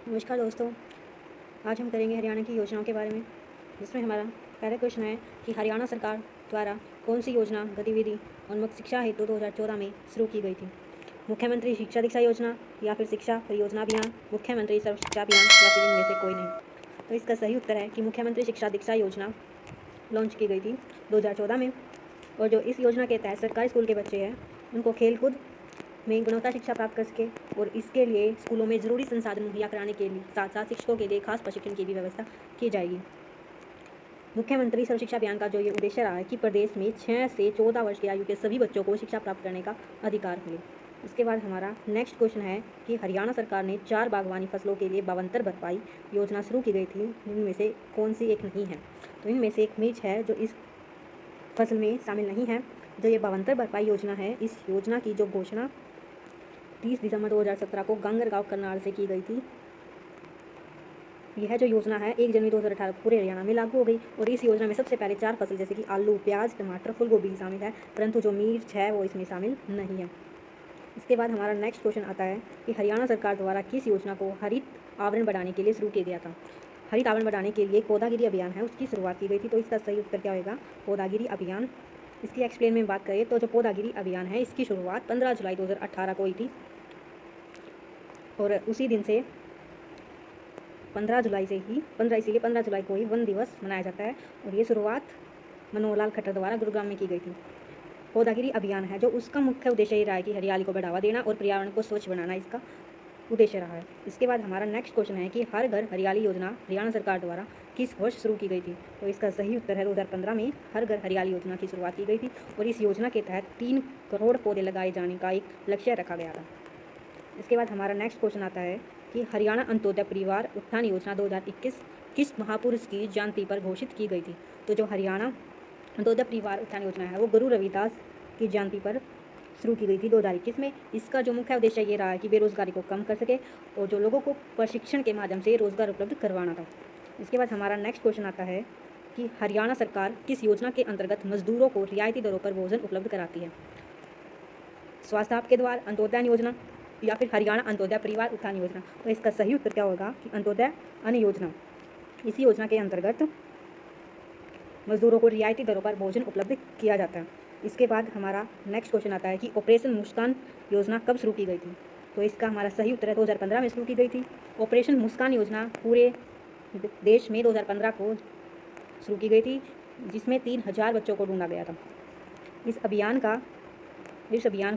नमस्कार दोस्तों, आज हम करेंगे हरियाणा की योजनाओं के बारे में, जिसमें हमारा पहला क्वेश्चन है कि हरियाणा सरकार द्वारा कौन सी योजना गतिविधि उन्मुख शिक्षा हेतु 2014 में शुरू की गई थी। मुख्यमंत्री शिक्षा दीक्षा योजना या फिर शिक्षा परियोजना अभियान, मुख्यमंत्री सर्व शिक्षा अभियान या फिर इनमें से कोई नहीं। तो इसका सही उत्तर है कि मुख्यमंत्री शिक्षा दीक्षा योजना लॉन्च की गई थी 2014 में। और जो इस योजना के तहत सरकारी स्कूल के बच्चे हैं उनको खेलकूद में गुणवत्ता शिक्षा प्राप्त कर सके, और इसके लिए स्कूलों में ज़रूरी संसाधन मुहैया कराने के लिए साथ साथ शिक्षकों के लिए खास प्रशिक्षण की भी व्यवस्था की जाएगी। मुख्यमंत्री सर्व शिक्षा अभियान का जो ये उद्देश्य रहा है कि प्रदेश में 6 से 14 वर्ष की आयु के सभी बच्चों को शिक्षा प्राप्त करने का अधिकार मिले। इसके बाद हमारा नेक्स्ट क्वेश्चन है कि हरियाणा सरकार ने 4 बागवानी फसलों के लिए बवंतर भरपाई योजना शुरू की गई थी, इनमें से कौन सी एक नहीं है। तो इनमें से एक मिर्च है जो इस फसल में शामिल नहीं है। जो ये बवंतर भरपाई योजना है, इस योजना की जो घोषणा 30 दिसंबर 2017 को गांगरगांव करनाल से की गई थी। यह जो योजना है 1 जनवरी 2018 पूरे हरियाणा में लागू हो गई, और इस योजना में सबसे पहले 4 फसल जैसे कि आलू, प्याज, टमाटर, फूलगोभी शामिल है, परंतु जो मिर्च है वो इसमें शामिल नहीं है। इसके बाद हमारा नेक्स्ट क्वेश्चन आता है कि हरियाणा सरकार द्वारा किस योजना को हरित आवरण बढ़ाने के लिए शुरू किया गया था। हरित आवरण बढ़ाने के लिए पौधागिरी अभियान है, उसकी शुरुआत की गई थी। तो इसका सही उत्तर क्या होगा, पौधागिरी अभियान। इसकी एक्सप्लेन में बात करें तो जो पौधागिरी अभियान है इसकी शुरुआत 15 जुलाई 2018 को हुई थी, और उसी दिन से 15 जुलाई को ही वन दिवस मनाया जाता है, और ये शुरुआत मनोहर लाल खट्टर द्वारा गुरुग्राम में की गई थी। पौधागिरी अभियान है जो उसका मुख्य उद्देश्य ये रहा है कि हरियाली को बढ़ावा देना और पर्यावरण को स्वच्छ बनाना इसका उद्देश्य रहा है। इसके बाद हमारा नेक्स्ट क्वेश्चन है कि हर घर हरियाली योजना हरियाणा सरकार द्वारा किस वर्ष शुरू की गई थी। तो इसका सही उत्तर है 2015 में हर घर हरियाली योजना की शुरुआत की गई थी, और इस योजना के तहत 3 करोड़ पौधे लगाए जाने का एक लक्ष्य रखा गया था। इसके बाद हमारा नेक्स्ट क्वेश्चन आता है कि हरियाणा अंत्योदय परिवार उत्थान योजना 2021 किस महापुरुष की जयंती पर घोषित की गई थी। तो जो हरियाणा अंत्योदय परिवार उत्थान योजना है वो गुरु रविदास की जयंती पर शुरू की गई थी 2021 में। इसका जो मुख्य उद्देश्य ये रहा है कि बेरोजगारी को कम कर सके और जो लोगों को प्रशिक्षण के माध्यम से रोजगार उपलब्ध करवाना था। इसके बाद हमारा नेक्स्ट क्वेश्चन आता है कि हरियाणा सरकार किस योजना के अंतर्गत मजदूरों को रियायती दरों पर भोजन उपलब्ध कराती है। स्वास्थ्य आपके द्वार अंत्योदय योजना या फिर हरियाणा अंत्योदय परिवार उत्थान योजना। तो इसका सही उत्तर क्या होगा कि अंत्योदय अन्न योजना। इसी योजना के अंतर्गत मजदूरों को रियायती दरों पर भोजन उपलब्ध किया जाता है। इसके बाद हमारा नेक्स्ट क्वेश्चन आता है कि ऑपरेशन मुस्कान योजना कब शुरू की गई थी। तो इसका हमारा सही उत्तर है 2015 में शुरू की गई थी। ऑपरेशन मुस्कान योजना पूरे देश में 2015 को शुरू की गई थी, जिसमें 3000 बच्चों को ढूंढा गया था। इस अभियान